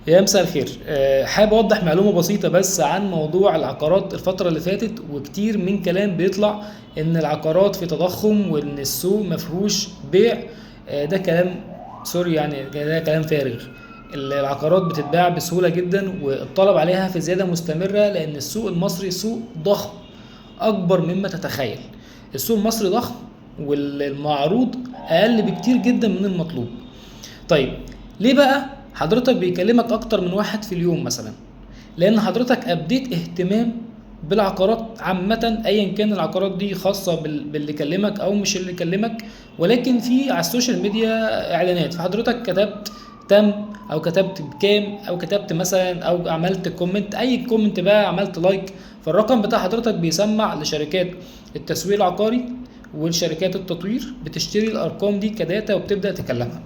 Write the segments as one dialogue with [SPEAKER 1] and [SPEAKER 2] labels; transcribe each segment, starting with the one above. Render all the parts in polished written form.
[SPEAKER 1] يا مساء الخير. حابب اوضح معلومه بسيطه بس عن موضوع العقارات الفتره اللي فاتت، وكتير من كلام بيطلع ان العقارات في تضخم وان السوق مفهوش بيع. ده كلام سوري، يعني ده كلام فارغ. العقارات بتتباع بسهوله جدا والطلب عليها في زياده مستمره، لان السوق المصري سوق ضخم اكبر مما تتخيل. السوق المصري ضخم والمعروض اقل بكتير جدا من المطلوب. طيب، ليه بقى حضرتك بيكلمك اكتر من واحد في اليوم مثلا؟ لان حضرتك ابديت اهتمام بالعقارات عامة، ايا كان العقارات دي خاصة باللي كلمك او مش اللي كلمك، ولكن في على السوشيال ميديا اعلانات، فحضرتك كتبت تم او كتبت بكام او كتبت مثلا او عملت كومنت، اي كومنت بقى، عملت لايك، فالرقم بتاع حضرتك بيسمع لشركات التسويق العقاري والشركات التطوير، بتشتري الارقام دي كداتا وبتبدأ تكلمها.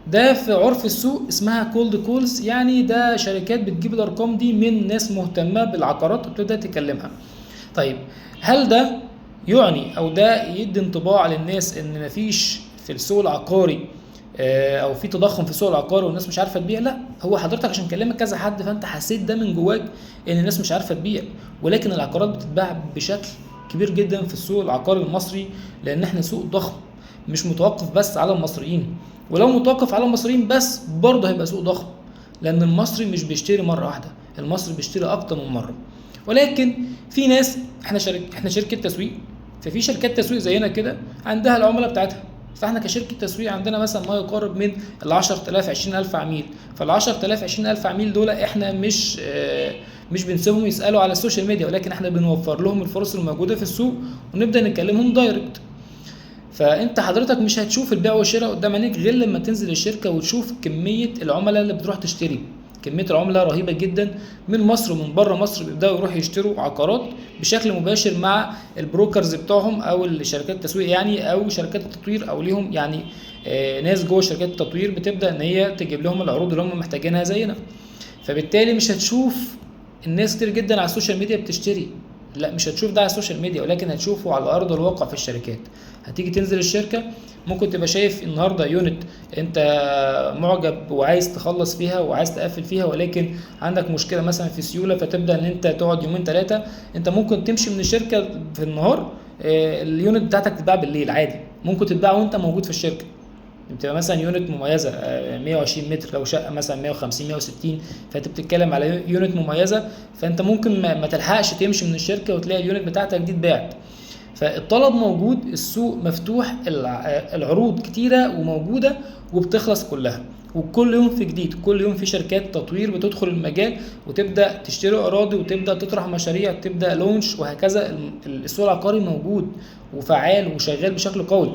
[SPEAKER 1] ده في عرف السوق اسمها كولد كولز، يعني ده شركات بتجيب الارقام دي من ناس مهتمه بالعقارات وبتبدا تكلمها. طيب، هل ده يعني او ده يدي انطباع للناس ان مفيش في السوق العقاري او في تضخم في السوق العقاري والناس مش عارفه تبيع؟ لا، هو حضرتك عشان كلمك كذا حد فانت حسيت ده من جواك ان الناس مش عارفه تبيع، ولكن العقارات بتتباع بشكل كبير جدا في السوق العقاري المصري، لان احنا سوق ضخم مش متوقف بس على المصريين. ولو متوقف على المصريين بس برضه هيبقى سوق ضخم، لان المصري مش بيشتري مره واحده، المصري بيشتري اكتر من مره. ولكن في ناس، احنا شركه تسويق، ففي شركات تسويق زينا كده عندها العملاء بتاعتها. فاحنا كشركه تسويق عندنا مثلا ما يقارب من ال 10000 20000 عميل، فال 10000 20000 عميل دول احنا مش بنسيبهم يسالوا على السوشيال ميديا، ولكن احنا بنوفر لهم الفرص الموجوده في السوق ونبدا نكلمهم دايركت. فانت حضرتك مش هتشوف البيع والشراء قدام عينيك غير لما تنزل الشركه وتشوف كميه العملاء اللي بتروح تشتري. كميه العملاء رهيبه جدا من مصر ومن بره مصر، بيبداوا يروحوا يشتروا عقارات بشكل مباشر مع البروكرز بتوعهم او الشركات التسويق، يعني او شركات التطوير، او ليهم يعني ناس جوه شركات التطوير بتبدا ان هي تجيب لهم العروض اللي هم محتاجينها زينا. فبالتالي مش هتشوف الناس كتير جدا على السوشيال ميديا بتشتري، لا مش هتشوف ده على السوشيال ميديا، ولكن هتشوفه على ارض الواقع في الشركات. هتيجي تنزل الشركه، ممكن تبقى شايف النهارده يونت انت معجب وعايز تخلص فيها وعايز تقفل فيها، ولكن عندك مشكله مثلا في سيوله، فتبدا ان انت تقعد يومين ثلاثه. انت ممكن تمشي من الشركه في النهار، اليونت بتاعتك تتباع بالليل عادي، ممكن تتباع وانت موجود في الشركه. بتبقى مثلا يونت مميزه 120 متر، لو شقه مثلا 150 160، فانت بتتكلم على يونت مميزه، فانت ممكن ما تلحقش تمشي من الشركه وتلاقي اليونت بتاعتك دي اتباعت. فالطلب موجود، السوق مفتوح، العروض كتيره وموجوده وبتخلص كلها، وكل يوم في جديد، كل يوم في شركات تطوير بتدخل المجال وتبدا تشتري اراضي وتبدا تطرح مشاريع، تبدا لونش وهكذا. السوق العقاري موجود وفعال وشغال بشكل قوي.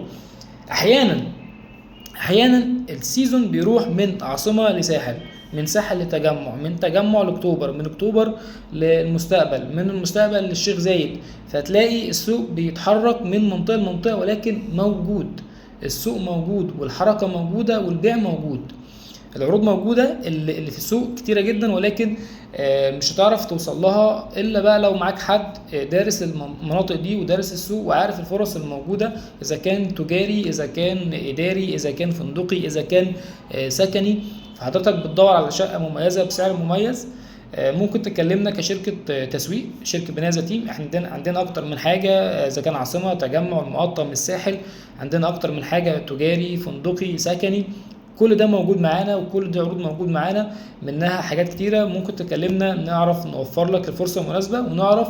[SPEAKER 1] احيانا السيزون بيروح من عاصمه لساحل، من ساحل لتجمع، من تجمع لاكتوبر، من اكتوبر للمستقبل، من المستقبل للشيخ زايد، فتلاقي السوق بيتحرك من منطقه لمنطقه، ولكن موجود. السوق موجود والحركه موجوده والبيع موجود. العروض موجوده اللي في السوق كتيره جدا، ولكن مش هتعرف توصل لها الا بقى لو معاك حد دارس المناطق دي ودارس السوق وعارف الفرص الموجوده، اذا كان تجاري، اذا كان اداري، اذا كان فندقي، اذا كان سكني. فحضرتك بتدور على شقه مميزه بسعر مميز، ممكن تكلمنا كشركه تسويق، شركه بناء ذاتي. احنا عندنا اكتر من حاجه، اذا كان عاصمه، تجمع، المقطم، الساحل، عندنا اكتر من حاجه، تجاري، فندقي، سكني. كل ده موجود معانا وكل دي عروض موجود معانا، منها حاجات كتيره. ممكن تكلمنا نعرف نوفر لك الفرصه المناسبه، ونعرف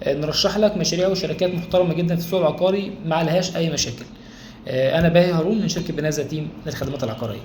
[SPEAKER 1] نرشح لك مشاريع وشركات محترمه جدا في السوق العقاري ما عليهاش اي مشاكل. انا باهي هارون من شركه بناء ذاتي للخدمات العقاريه.